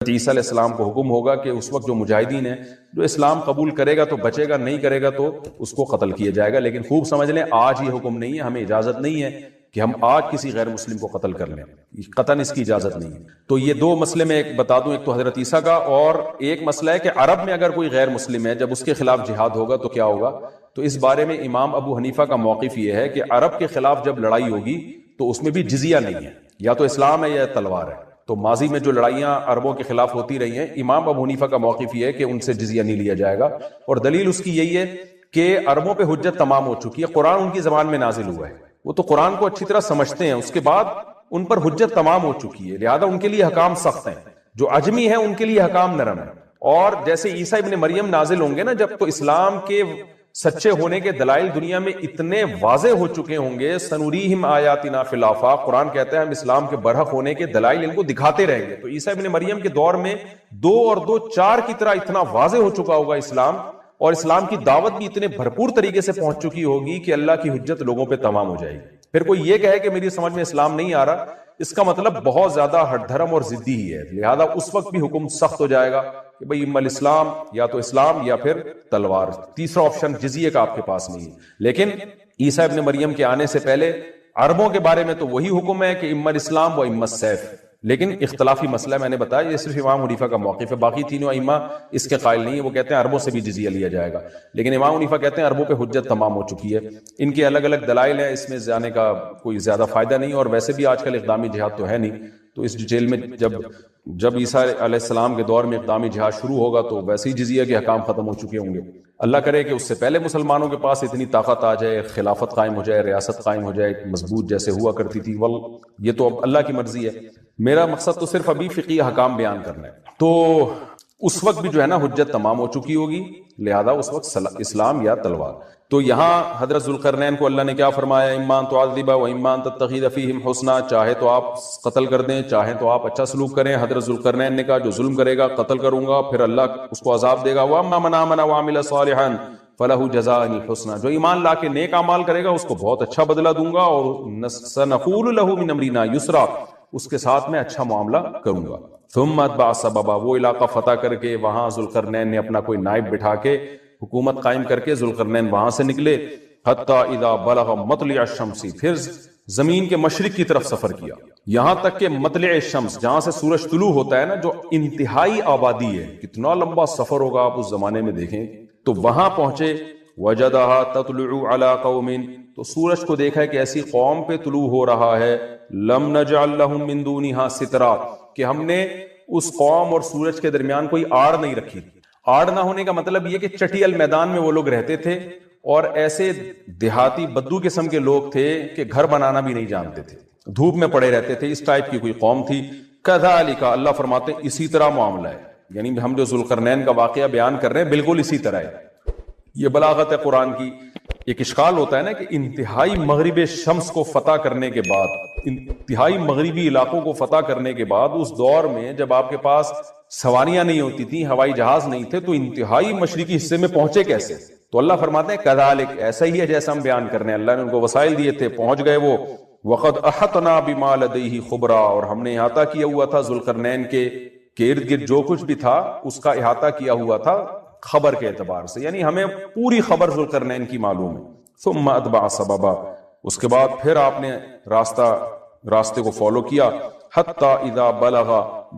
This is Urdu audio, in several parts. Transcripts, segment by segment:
عیسیٰ علیہ السلام کو حکم ہوگا کہ اس وقت جو مجاہدین ہیں، جو اسلام قبول کرے گا تو بچے گا، نہیں کرے گا تو اس کو قتل کیا جائے گا. لیکن خوب سمجھ لیں آج یہ حکم نہیں ہے، ہمیں اجازت نہیں ہے کہ ہم آج کسی غیر مسلم کو قتل کر لیں، قطعاً اس کی اجازت نہیں ہے. تو یہ دو مسئلے میں ایک بتا دوں، ایک تو حضرت عیسیٰ کا، اور ایک مسئلہ ہے کہ عرب میں اگر کوئی غیر مسلم ہے جب اس کے خلاف جہاد ہوگا تو کیا ہوگا. تو اس بارے میں امام ابو حنیفہ کا موقف یہ ہے کہ عرب کے خلاف جب لڑائی ہوگی تو اس میں بھی جزیہ نہیں ہے، یا تو اسلام ہے یا تلوار ہے. تو ماضی میں جو لڑائیاں عربوں کے خلاف ہوتی رہی ہیں، امام ابو حنیفہ کا موقف یہ ہے کہ ان سے جزیہ نہیں لیا جائے گا. اور دلیل اس کی یہی ہے کہ عربوں پہ حجت تمام ہو چکی ہے، قرآن ان کی زبان میں نازل ہوا ہے، وہ تو قرآن کو اچھی طرح سمجھتے ہیں، اس کے بعد ان پر حجت تمام ہو چکی ہے، لہذا ان کے لیے حکام سخت ہیں. جو عجمی ہیں ان کے لیے حکام نرم ہیں. اور جیسے عیسیٰ ابن مریم نازل ہوں گے نا جب، تو اسلام کے سچے ہونے کے دلائل دنیا میں اتنے واضح ہو چکے ہوں گے. سنوریہم آیاتنا فی الآفاق، قرآن کہتا ہے ہم اسلام کے برحق ہونے کے دلائل ان کو دکھاتے رہیں گے. تو عیسیٰ ابن مریم کے دور میں 2 اور 2 4 کی طرح اتنا واضح ہو چکا ہوگا اسلام، اور اسلام کی دعوت بھی اتنے بھرپور طریقے سے پہنچ چکی ہوگی کہ اللہ کی حجت لوگوں پہ تمام ہو جائے گی. پھر کوئی یہ کہے کہ میری سمجھ میں اسلام نہیں آ رہا، اس کا مطلب بہت زیادہ ہٹ دھرم اور ضدی ہی ہے. لہذا اس وقت بھی حکم سخت ہو جائے گا کہ بھئی اما الاسلام، یا تو اسلام یا پھر تلوار. تیسرا آپشن جزیے کا آپ کے پاس نہیں ہے. لیکن عیسیٰ ابن مریم کے آنے سے پہلے عربوں کے بارے میں تو وہی حکم ہے کہ اما الاسلام و اما السیف. لیکن اختلافی مسئلہ میں نے بتایا یہ صرف امام حنیفہ کا موقف ہے، باقی تینوں ائمہ اس کے قائل نہیں ہیں. وہ کہتے ہیں عربوں سے بھی جزیہ لیا جائے گا، لیکن امام حنیفہ کہتے ہیں عربوں پہ حجت تمام ہو چکی ہے. ان کے الگ الگ دلائل ہیں، اس میں جانے کا کوئی زیادہ فائدہ نہیں. اور ویسے بھی آج کل اقدامی جہاد تو ہے نہیں، تو اس ڈیٹیل میں جب عیسیٰ علیہ السلام کے دور میں اقدامی جہاد شروع ہوگا تو ویسے ہی جزیہ کے حکام ختم ہو چکے ہوں گے. اللہ کرے کہ اس سے پہلے مسلمانوں کے پاس اتنی طاقت آ جائے، خلافت قائم ہو جائے، ریاست قائم ہو جائے مضبوط جیسے ہوا کرتی تھی. یہ تو اب اللہ کی مرضی ہے. میرا مقصد تو صرف ابھی فقہی حکام بیان کرنا ہے. تو اس وقت بھی جو ہے نا حجت تمام ہو چکی ہوگی، لہذا اس وقت اسلام یا تلوار. تو یہاں حضرت ذوالقرنین کو اللہ نے کیا فرمایا، اما ان تعذب و اما ان تتخذ فیہم حسنا، چاہے تو آپ قتل کر دیں، چاہے تو آپ اچھا سلوک کریں. حضرت ذوالقرنین نے کہا جو ظلم کرے گا قتل کروں گا، پھر اللہ اس کو عذاب دے گا. واما من آمن وعمل صالحا فلہ جزاء الحسنى، جو ایمان لا کے نیک اعمال کرے گا اس کو بہت اچھا بدلہ دوں گا، اور سنقول لہ من امرنا یسرا، اس کے ساتھ میں اچھا معاملہ کروں گا. ثم اتبع سببا، وہ علاقہ فتح کر کے وہاں ذوالقرنین نے اپنا کوئی نائب بٹھا کے حکومت قائم کر کے ذوالقرنین وہاں سے نکلے. حتی اذا بلغ مطلع الشمس، پھر زمین کے مشرق کی طرف سفر کیا، یہاں تک کہ مطلع الشمس جہاں سے سورج طلوع ہوتا ہے نا، جو انتہائی آبادی ہے، کتنا لمبا سفر ہوگا آپ اس زمانے میں دیکھیں. تو وہاں پہنچے. وجدها تطلع على قوم، تو سورج کو دیکھا ہے کہ ایسی قوم پہ طلوع ہو رہا ہے. لم نجعل لهم من دونها سترا، کہ ہم نے اس قوم اور سورج کے درمیان کوئی آڑ نہیں رکھی. آڑ نہ ہونے کا مطلب یہ کہ چٹیل میدان میں وہ لوگ رہتے تھے، اور ایسے دیہاتی بدو قسم کے لوگ تھے کہ گھر بنانا بھی نہیں جانتے تھے، دھوپ میں پڑے رہتے تھے. اس ٹائپ کی کوئی قوم تھی. کذالک، اللہ فرماتے ہیں اسی طرح معاملہ ہے. یعنی ہم جو ذوالقرنین کا واقعہ بیان کر رہے ہیں بالکل اسی طرح ہے. یہ بلاغت ہے قرآن کی. ایک اشکال ہوتا ہے نا کہ انتہائی مغرب شمس کو فتح کرنے کے بعد، انتہائی مغربی علاقوں کو فتح کرنے کے بعد، اس دور میں جب آپ کے پاس سواریاں نہیں ہوتی تھیں، ہوائی جہاز نہیں تھے، تو انتہائی مشرقی حصے میں پہنچے کیسے؟ تو اللہ فرماتے ہیں کذالک، ایسا ہی ہے جیسا ہم بیان کرنے. اللہ نے ان کو وسائل دیے تھے، پہنچ گئے وہ. وقد احطنا بما لدیہ خبرا، اور ہم نے احاطہ کیا ہوا تھا ذوالقرنین کے ارد گرد جو کچھ بھی تھا اس کا احاطہ کیا ہوا تھا خبر کے اعتبار سے، یعنی ہمیں پوری خبر ذوالقرنین کی معلوم ہے. ثم اتبع سببا، اس کے بعد پھر آپ نے راستے کو فالو کیا. حتی اذا بلغ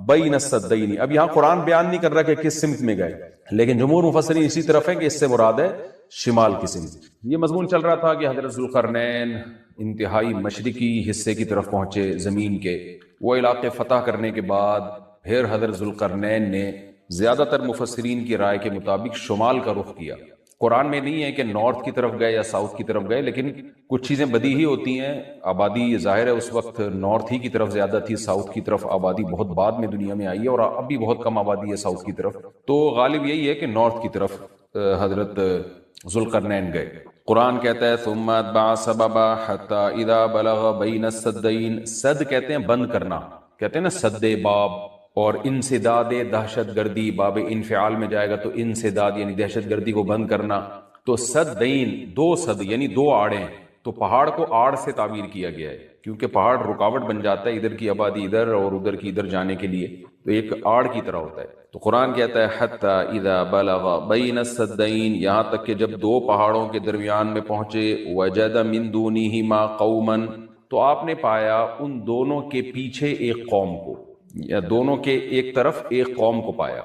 بین السدین، اب یہاں قرآن بیان نہیں کر رہا کہ کس سمت میں گئے، لیکن جمہور مفسرین اسی طرف ہے کہ اس سے مراد ہے شمال کی سمت. یہ مضمون چل رہا تھا کہ حضرت ذوالقرنین انتہائی مشرقی حصے کی طرف پہنچے زمین کے. وہ علاقے فتح کرنے کے بعد پھر حضرت ذوالقرنین نے زیادہ تر مفسرین کی رائے کے مطابق شمال کا رخ کیا. قرآن میں نہیں ہے کہ نارتھ کی طرف گئے یا ساؤتھ کی طرف گئے، لیکن کچھ چیزیں بدیہی ہوتی ہیں. آبادی ظاہر ہے اس وقت نارتھ ہی کی طرف زیادہ تھی، ساؤتھ کی طرف آبادی بہت بعد میں دنیا میں آئی ہے، اور اب بھی بہت کم آبادی ہے ساؤتھ کی طرف. تو غالب یہی ہے کہ نارتھ کی طرف حضرت ذوالقرنین گئے. قرآن کہتا ہے ثم اتبع سببا حتی اذا بلغ بین السدین. سد کہتے ہیں بند کرنا، کہتے ہیں نا سد باب. اور انسداد دہشت گردی، باب انفعال میں جائے گا تو انسداد یعنی دہشت گردی کو بند کرنا. تو سدین، 2 سد یعنی 2 آڑیں. تو پہاڑ کو آڑ سے تعبیر کیا گیا ہے کیونکہ پہاڑ رکاوٹ بن جاتا ہے ادھر کی آبادی ادھر اور ادھر کی ادھر جانے کے لیے، تو ایک آڑ کی طرح ہوتا ہے۔ تو قرآن کہتا ہے حتی اذا بلغ بین السدین، یہاں تک کہ جب دو پہاڑوں کے درمیان میں پہنچے، وجد من دونہما قوما، تو آپ نے پایا ان دونوں کے پیچھے ایک قوم کو، یا دونوں کے ایک طرف ایک قوم کو پایا،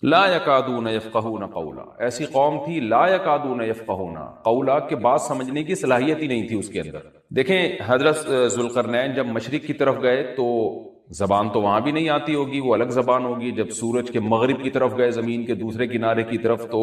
لا یکادون یفقہون قولا، ایسی قوم تھی لا یکادون یفقہون قولا، کہ بات سمجھنے کی صلاحیت ہی نہیں تھی اس کے اندر۔ دیکھیں حضرت ذوالقرنین جب مشرق کی طرف گئے تو زبان تو وہاں بھی نہیں آتی ہوگی، وہ الگ زبان ہوگی۔ جب سورج کے مغرب کی طرف گئے زمین کے دوسرے کنارے کی طرف، تو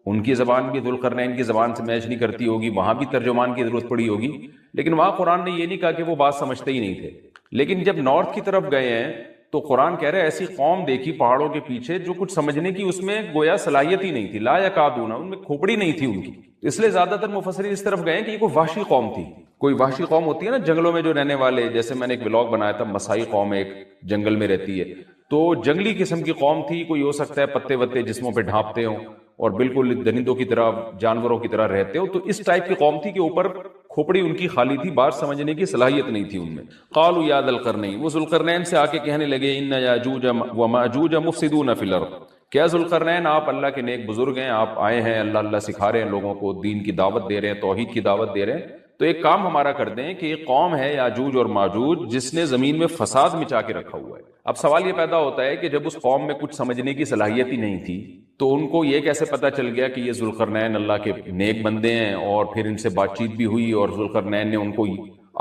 ان کی زبان بھی ذوالقرنین کی زبان سے میچ نہیں کرتی ہوگی، وہاں بھی ترجمان کی ضرورت پڑی ہوگی۔ لیکن وہاں قرآن نے یہ نہیں کہا کہ وہ بات سمجھتے ہی نہیں تھے۔ لیکن جب نارتھ کی طرف گئے ہیں تو قرآن کہہ رہے ایسی قوم دیکھی پہاڑوں کے پیچھے جو کچھ سمجھنے کی اس میں گویا صلاحیت ہی نہیں تھی، لا یکادون، ان میں کھوپڑی نہیں تھی ان کی۔ اس لیے زیادہ تر مفسرین اس طرف گئے ہیں کہ یہ کوئی وحشی قوم تھی۔ کوئی وحشی قوم ہوتی ہے نا جنگلوں میں جو رہنے والے، جیسے میں نے ایک ولاگ بنایا تھا، مسائی قوم ایک جنگل میں رہتی ہے، تو جنگلی قسم کی قوم تھی۔ کوئی ہو سکتا ہے پتے وتے جسموں پہ ڈھانپتے ہوں اور بالکل درندوں کی طرح جانوروں کی طرح رہتے ہو، تو اس ٹائپ کی قوم تھی کہ اوپر کھوپڑی ان کی خالی تھی، بات سمجھنے کی صلاحیت نہیں تھی ان میں۔ قالوا یا ذا القرنین، وہ ذوالقرنین سے آ کے کہنے لگے ان یاجوج وماجوج مفسدون فی الارض، کیا ذوالقرنین آپ اللہ کے نیک بزرگ ہیں، آپ آئے ہیں اللہ اللہ سکھا رہے ہیں لوگوں کو، دین کی دعوت دے رہے ہیں، توحید کی دعوت دے رہے ہیں، تو ایک کام ہمارا کر دیں کہ ایک قوم ہے یاجوج اور ماجوج جس نے زمین میں فساد مچا کے رکھا ہوا ہے۔ اب سوال یہ پیدا ہوتا ہے کہ جب اس قوم میں کچھ سمجھنے کی صلاحیت ہی نہیں تھی تو ان کو یہ کیسے پتا چل گیا کہ یہ ذوالقرنین اللہ کے نیک بندے ہیں، اور پھر ان سے بات چیت بھی ہوئی اور ذوالقرنین نے ان کو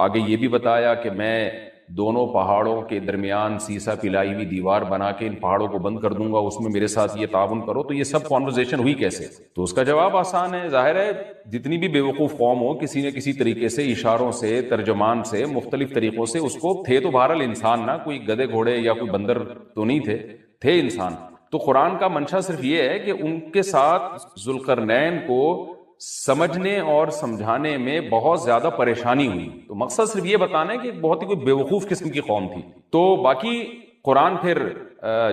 آگے یہ بھی بتایا کہ میں دونوں پہاڑوں کے درمیان سیسا پلائی ہوئی دیوار بنا کے ان پہاڑوں کو بند کر دوں گا، اس میں میرے ساتھ یہ تعاون کرو، تو یہ سب کانورزیشن ہوئی کیسے؟ تو اس کا جواب آسان ہے، ظاہر ہے جتنی بھی بے وقوف قوم ہو کسی نہ کسی طریقے سے، اشاروں سے، ترجمان سے، مختلف طریقوں سے اس کو، تھے تو بہرحال انسان نا، کوئی گدھے گھوڑے یا کوئی بندر تو نہیں تھے انسان۔ تو قرآن کا منشا صرف یہ ہے کہ ان کے ساتھ ذوالقرنین کو سمجھنے اور سمجھانے میں بہت زیادہ پریشانی ہوئی، تو مقصد صرف یہ بتانا ہے کہ بہت ہی کوئی بے وقوف قسم کی قوم تھی۔ تو باقی قرآن پھر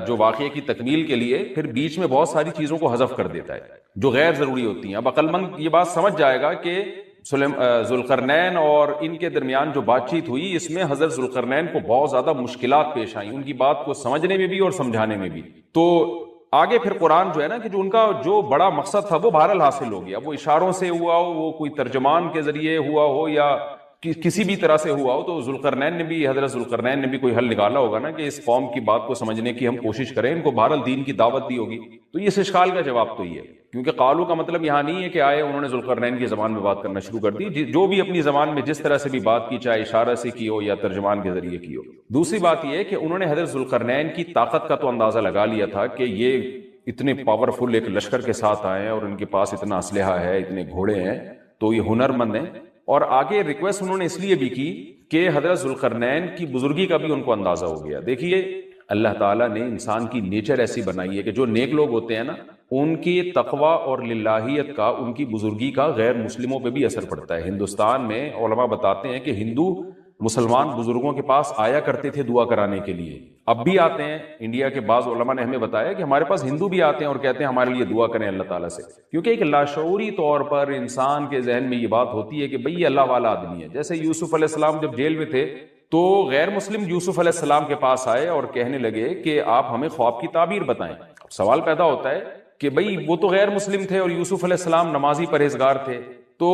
جو واقعے کی تکمیل کے لیے پھر بیچ میں بہت ساری چیزوں کو حذف کر دیتا ہے جو غیر ضروری ہوتی ہیں۔ اب عقل مند یہ بات سمجھ جائے گا کہ ذوالقرنین اور ان کے درمیان جو بات چیت ہوئی، اس میں حضرت ذوالقرنین کو بہت زیادہ مشکلات پیش آئیں، ان کی بات کو سمجھنے میں بھی اور سمجھانے میں بھی۔ تو آگے پھر قرآن جو ہے نا کہ جو ان کا جو بڑا مقصد تھا وہ بہرحال حاصل ہو گیا، وہ اشاروں سے ہوا ہو، وہ کوئی ترجمان کے ذریعے ہوا ہو یا کسی بھی طرح سے ہوا ہو، تو حضرت ذوالقرنین نے بھی کوئی حل نکالا ہوگا نا کہ اس قوم کی بات کو سمجھنے کی ہم کوشش کریں، ان کو بہرحال دین کی دعوت دی ہوگی۔ تو اس اشکال کا جواب تو یہ ہے، کیونکہ قالو کا مطلب یہاں نہیں ہے کہ آئے انہوں نے ذوالقرنین کی زبان میں بات کرنا شروع کر دی، جو بھی اپنی زبان میں جس طرح سے بھی بات کی، چاہے اشارہ سے کی ہو یا ترجمان کے ذریعے کی ہو۔ دوسری بات یہ ہے کہ انہوں نے حضرت ذوالقرنین کی طاقت کا تو اندازہ لگا لیا تھا کہ یہ اتنے پاورفل ایک لشکر کے ساتھ آئے ہیں اور ان کے پاس اتنا اسلحہ ہے، اتنے گھوڑے ہیں، تو یہ ہنر مند ہیں۔ اور آگے ریکویسٹ انہوں نے اس لیے بھی کی کہ حضرت ذوالقرنین کی بزرگی کا بھی ان کو اندازہ ہو گیا۔ دیکھیے اللہ تعالیٰ نے انسان کی نیچر ایسی بنائی ہے کہ جو نیک لوگ ہوتے ہیں نا، ان کی تقوی اور للہیت کا، ان کی بزرگی کا غیر مسلموں پہ بھی اثر پڑتا ہے۔ ہندوستان میں علماء بتاتے ہیں کہ ہندو مسلمان بزرگوں کے پاس آیا کرتے تھے دعا کرانے کے لیے، اب بھی آتے ہیں۔ انڈیا کے بعض علماء نے ہمیں بتایا کہ ہمارے پاس ہندو بھی آتے ہیں اور کہتے ہیں ہمارے لیے دعا کریں اللہ تعالیٰ سے، کیونکہ ایک لاشعوری طور پر انسان کے ذہن میں یہ بات ہوتی ہے کہ بھئی یہ اللہ والا آدمی ہے۔ جیسے یوسف علیہ السلام جب جیل میں تھے تو غیر مسلم یوسف علیہ السلام کے پاس آئے اور کہنے لگے کہ آپ ہمیں خواب کی تعبیر بتائیں۔ سوال پیدا ہوتا ہے کہ بھئی وہ تو غیر مسلم تھے اور یوسف علیہ السلام نمازی پرہیزگار تھے، تو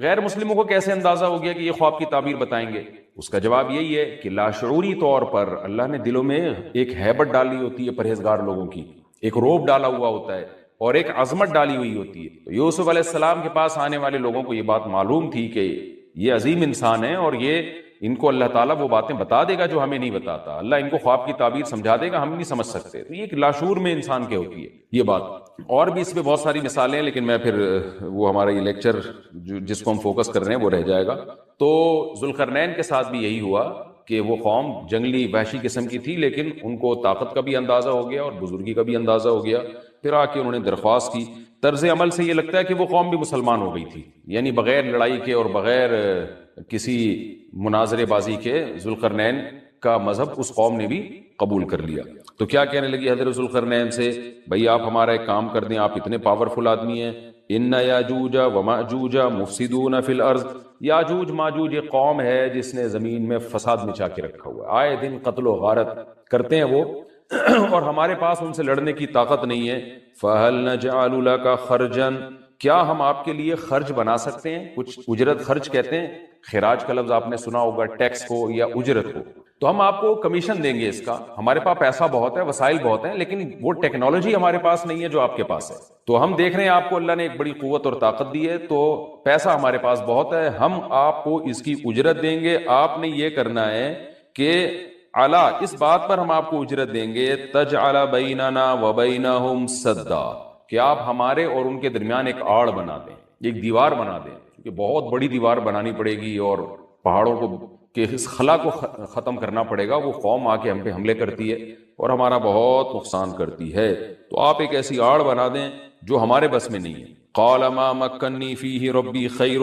غیر مسلموں کو کیسے اندازہ ہو گیا کہ یہ خواب کی تعبیر بتائیں گے؟ اس کا جواب یہی ہے کہ لاشعوری طور پر اللہ نے دلوں میں ایک ہیبت ڈالی ہوتی ہے پرہیزگار لوگوں کی، ایک روب ڈالا ہوا ہوتا ہے اور ایک عظمت ڈالی ہوئی ہوتی ہے۔ تو یوسف علیہ السلام کے پاس آنے والے لوگوں کو یہ بات معلوم تھی کہ یہ عظیم انسان ہے اور یہ ان کو اللہ تعالیٰ وہ باتیں بتا دے گا جو ہمیں نہیں بتاتا، اللہ ان کو خواب کی تعبیر سمجھا دے گا، ہم نہیں سمجھ سکتے۔ تو یہ ایک لاشعور میں انسان کے ہوتی ہے یہ بات، اور بھی اس پہ بہت ساری مثالیں ہیں، لیکن میں پھر وہ ہمارا یہ لیکچر جس کو ہم فوکس کر رہے ہیں وہ رہ جائے گا۔ تو ذوالقرنین کے ساتھ بھی یہی ہوا کہ وہ قوم جنگلی وحشی قسم کی تھی، لیکن ان کو طاقت کا بھی اندازہ ہو گیا اور بزرگی کا بھی اندازہ ہو گیا۔ پھر آ کے انہوں نے درخواست کی۔ طرز عمل سے یہ لگتا ہے کہ وہ قوم بھی مسلمان ہو گئی تھی، یعنی بغیر لڑائی کے اور بغیر کسی مناظرے بازی کے ذوالقرنین کا مذہب اس قوم نے بھی قبول کر لیا۔ تو کیا کہنے لگی حضرت ذوالقرنین سے، بھئی آپ ہمارا ایک کام کر دیں، آپ اتنے پاورفل آدمی ہیں، ان یاجوج وماجوج مفسدون فی الارض، یاجوج ماجوج ایک قوم ہے جس نے زمین میں فساد مچا کے رکھا ہوا ہے، آئے دن قتل و غارت کرتے ہیں وہ اور ہمارے پاس ان سے لڑنے کی طاقت نہیں ہے۔ فَهَلْ نَجْعَلُ لَكَ خَرْجًا، کیا ہم آپ کے لیے خرچ بنا سکتے ہیں؟ کچھ اجرت خرچ کہتے ہیں، خراج کا لفظ آپ نے سنا ہوگا، ٹیکس کو یا اجرت کو، تو ہم آپ کو کمیشن دیں گے اس کا، ہمارے پاس پیسہ بہت ہے، وسائل بہت ہیں، لیکن وہ ٹیکنالوجی ہمارے پاس نہیں ہے جو آپ کے پاس ہے، تو ہم دیکھ رہے ہیں آپ کو اللہ نے ایک بڑی قوت اور طاقت دی ہے، تو پیسہ ہمارے پاس بہت ہے، ہم آپ کو اس کی اجرت دیں گے، آپ نے یہ کرنا ہے کہ اعلیٰ اس بات پر ہم آپ کو اجرت دیں گے تجعل بیننا وبینہم سدا، کہ آپ ہمارے اور ان کے درمیان ایک آڑ بنا دیں، ایک دیوار بنا دیں، کیونکہ بہت بڑی دیوار بنانی پڑے گی اور پہاڑوں کو کہ اس خلا کو ختم کرنا پڑے گا، وہ قوم آ کے ہم پہ حملے کرتی ہے اور ہمارا بہت نقصان کرتی ہے، تو آپ ایک ایسی آڑ بنا دیں جو ہمارے بس میں نہیں ہے۔ قال ما مکنی فیہ ربی خیر،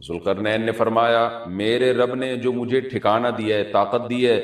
ذوالقرنین نے فرمایا میرے رب نے جو مجھے ٹھکانہ دیا ہے، طاقت دی ہے،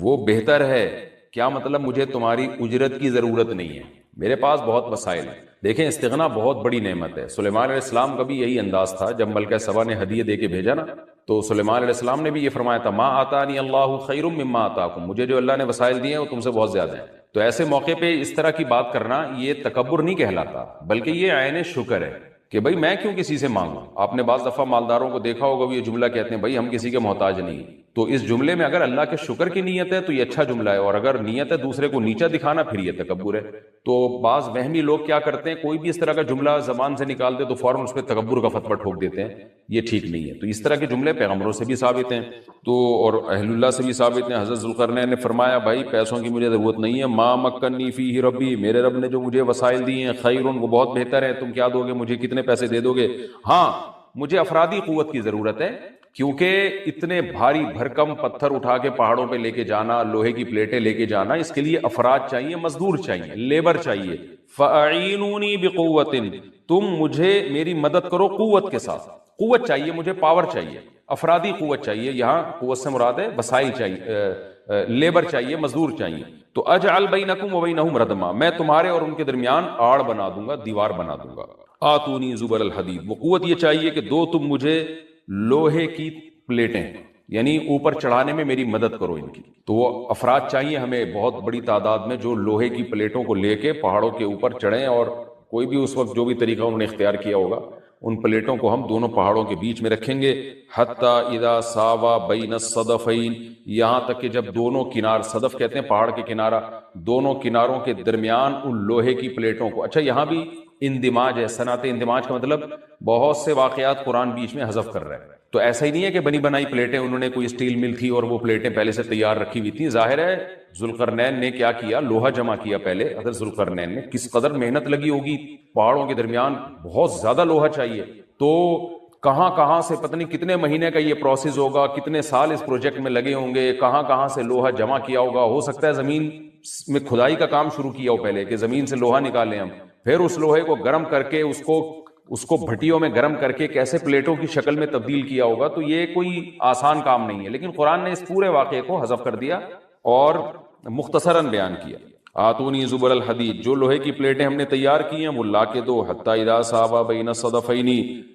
وہ بہتر ہے۔ کیا مطلب؟ مجھے تمہاری اجرت کی ضرورت نہیں ہے، میرے پاس بہت وسائل ہیں۔ دیکھیں استغنا بہت بڑی نعمت ہے، سلیمان علیہ السلام کا بھی یہی انداز تھا، جب ملکہ سبا نے ہدیہ دے کے بھیجا نا تو سلیمان علیہ السلام نے بھی یہ فرمایا تھا ما آتانی اللہ خیر مما آتاکم، مجھے جو اللہ نے وسائل دیے ہیں وہ تم سے بہت زیادہ ہیں۔ تو ایسے موقع پہ اس طرح کی بات کرنا یہ تکبر نہیں کہلاتا، بلکہ یہ عین شکر ہے کہ بھائی میں کیوں کسی سے مانگوں۔ آپ نے بعض دفعہ مالداروں کو دیکھا ہوگا، وہ یہ جملہ کہتے ہیں بھائی ہم کسی کے محتاج نہیں، تو اس جملے میں اگر اللہ کے شکر کی نیت ہے تو یہ اچھا جملہ ہے، اور اگر نیت ہے دوسرے کو نیچا دکھانا پھر یہ تکبر ہے۔ تو بعض وہمی لوگ کیا کرتے ہیں، کوئی بھی اس طرح کا جملہ زبان سے نکالتے تو فوراً اس پہ تکبر کا فتویٰ ٹھوک دیتے ہیں، یہ ٹھیک نہیں ہے۔ تو اس طرح کے جملے پیغمبروں سے بھی ثابت ہیں تو اور اہل اللہ سے بھی ثابت ہیں۔ حضرت ذوالقرنین نے فرمایا بھائی پیسوں کی مجھے ضرورت نہیں ہے، ما مکنی فیہ ربی، میرے رب نے جو مجھے وسائل دیے ہیں خیرون، وہ بہت بہتر ہے، تم کیا دو گے مجھے، کتنے پیسے دے دو گے؟ ہاں مجھے افرادی قوت کی ضرورت ہے، کیونکہ اتنے بھاری بھرکم پتھر اٹھا کے پہاڑوں پہ لے کے جانا، لوہے کی پلیٹیں لے کے جانا، اس کے لیے افراد چاہیے، مزدور چاہیے، لیبر چاہیے۔ فَأَعِينُونِي بِقُوَّةٍ، تم مجھے میری مدد کرو قوت کے ساتھ، قوت چاہیے مجھے، پاور چاہیے، افرادی قوت چاہیے، یہاں قوت سے مراد ہے وسائل چاہیے، لیبر چاہیے، مزدور چاہیے۔ تو اجعل بینکم وبینہم ردما، میں تمہارے اور ان کے درمیان آڑ بنا دوں گا، دیوار بنا دوں گا۔ آتونی زبر الحدید، وہ قوت یہ چاہیے کہ دو تم مجھے لوہے کی پلیٹیں، یعنی اوپر چڑھانے میں میری مدد کرو ان کی۔ تو وہ افراد چاہیے ہمیں بہت بڑی تعداد میں جو لوہے کی پلیٹوں کو لے کے پہاڑوں کے اوپر چڑھیں، اور کوئی بھی اس وقت جو بھی طریقہ انہوں نے اختیار کیا ہوگا، ان پلیٹوں کو ہم دونوں پہاڑوں کے بیچ میں رکھیں گے۔ حتی اذا ساوا بین الصدفین، یہاں تک کہ جب دونوں کنار، صدف کہتے ہیں پہاڑ کے کنارہ، دونوں کناروں کے درمیان ان لوہے کی پلیٹوں کو۔ اچھا یہاں بھی اندماج ہے، صنعت اندماج کا مطلب بہت سے واقعات قرآن بیچ میں حذف کر رہا ہے، تو ایسا ہی نہیں ہے کہ بنی بنائی پلیٹیں، انہوں نے کوئی اسٹیل مل تھی اور وہ پلیٹیں پہلے سے تیار رکھی ہوئی تھیں۔ ظاہر ہے ذوالقرنین نے کیا کیا، لوہا جمع کیا پہلے، حضرت ذوالقرنین نے کس قدر محنت لگی ہوگی، پہاڑوں کے درمیان بہت زیادہ لوہا چاہیے، تو کہاں کہاں سے پتہ نہیں کتنے مہینے کا یہ پروسیس ہوگا، کتنے سال اس پروجیکٹ میں لگے ہوں گے، کہاں کہاں سے لوہا جمع کیا ہوگا۔ ہو سکتا ہے زمین میں کھدائی کا کام شروع کیا ہو پہلے، کہ زمین سے لوہا نکالیں ہم، پھر اس لوہے کو گرم کر کے اس کو بھٹیوں میں گرم کر کے کیسے پلیٹوں کی شکل میں تبدیل کیا ہوگا، تو یہ کوئی آسان کام نہیں ہے، لیکن قرآن نے اس پورے واقعے کو حذف کر دیا اور مختصراً بیان کیا۔ آتونی زبر الحدید، جو لوہے کی پلیٹیں ہم نے تیار کی ہیں وہ لا کے دو۔ حتی اذا ساوا بین الصدفین،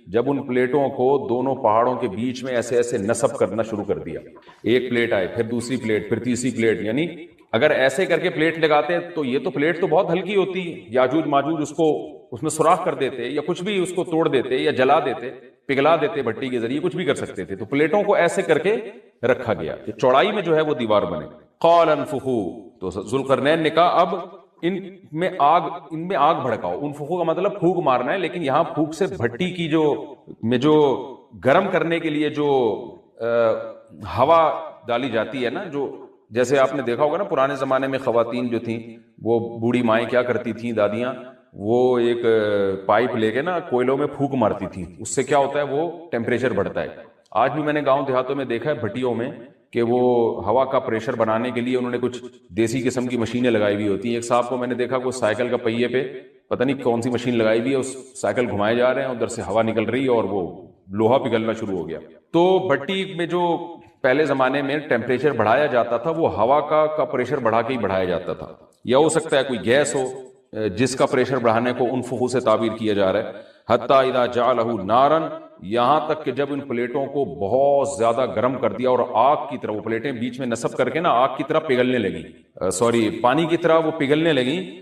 جب ان پلیٹوں کو دونوں پہاڑوں کے بیچ میں ایسے ایسے نصب کرنا شروع کر دیا، ایک پلیٹ آئے، پھر دوسری پلیٹ، پھر تیسری پلیٹ، یعنی اگر ایسے کر کے پلیٹ لگاتے تو یہ تو پلیٹ تو بہت ہلکی ہوتی، یاجوج ماجوج اس میں سوراخ کر دیتے یا کچھ بھی اس کو توڑ دیتے یا جلا دیتے، پگھلا دیتے بھٹی کے ذریعے، کچھ بھی کر سکتے تھے، تو پلیٹوں کو ایسے کر کے رکھا گیا کہ چوڑائی میں جو ہے وہ دیوار بنے۔ قال انفخوا، تو ذوالقرنین نے کہا اب ان میں آگ بھڑکاؤ۔ انفخوا کا مطلب پھونک مارنا ہے، لیکن یہاں پھونک سے بھٹی کی جو گرم کرنے کے لیے جو ہوا ڈالی جاتی ہے نا، جو جیسے آپ نے دیکھا ہوگا نا پرانے زمانے میں خواتین جو تھیں، وہ بوڑھی مائیں کیا کرتی تھیں، دادیاں، وہ ایک پائپ لے کے نا کوئلوں میں پھونک مارتی تھیں، اس سے کیا ہوتا ہے وہ ٹیمپریچر بڑھتا ہے۔ آج بھی میں نے گاؤں دیہاتوں میں دیکھا ہے بھٹیوں میں کہ وہ ہوا کا پریشر بنانے کے لیے انہوں نے کچھ دیسی قسم کی مشینیں لگائی ہوئی ہوتی ہیں۔ ایک صاحب کو میں نے دیکھا کوئی سائیکل کا پہیے پہ پتہ نہیں کون سی مشین لگائی ہوئی ہے، اس سائیکل گھمائے جا رہے ہیں، ادھر سے ہوا نکل رہی ہے اور وہ لوہا پگھلنا شروع ہو گیا۔ تو بھٹی میں جو پہلے زمانے میں ٹیمپریچر بڑھایا جاتا تھا وہ ہوا کا پریشر بڑھا کے ہی بڑھایا جاتا تھا، یا ہو سکتا ہے کوئی گیس ہو جس کا پریشر بڑھانے کو انفخو سے تعبیر کیا جا رہا ہے. حتی اذا جعلہ نارن، یہاں تک کہ جب ان پلیٹوں کو بہت زیادہ گرم کر دیا اور آگ کی طرح، وہ پلیٹیں بیچ میں نصب کر کے نا آگ کی طرح پگھلنے لگیں، پانی کی طرح وہ پگھلنے لگیں.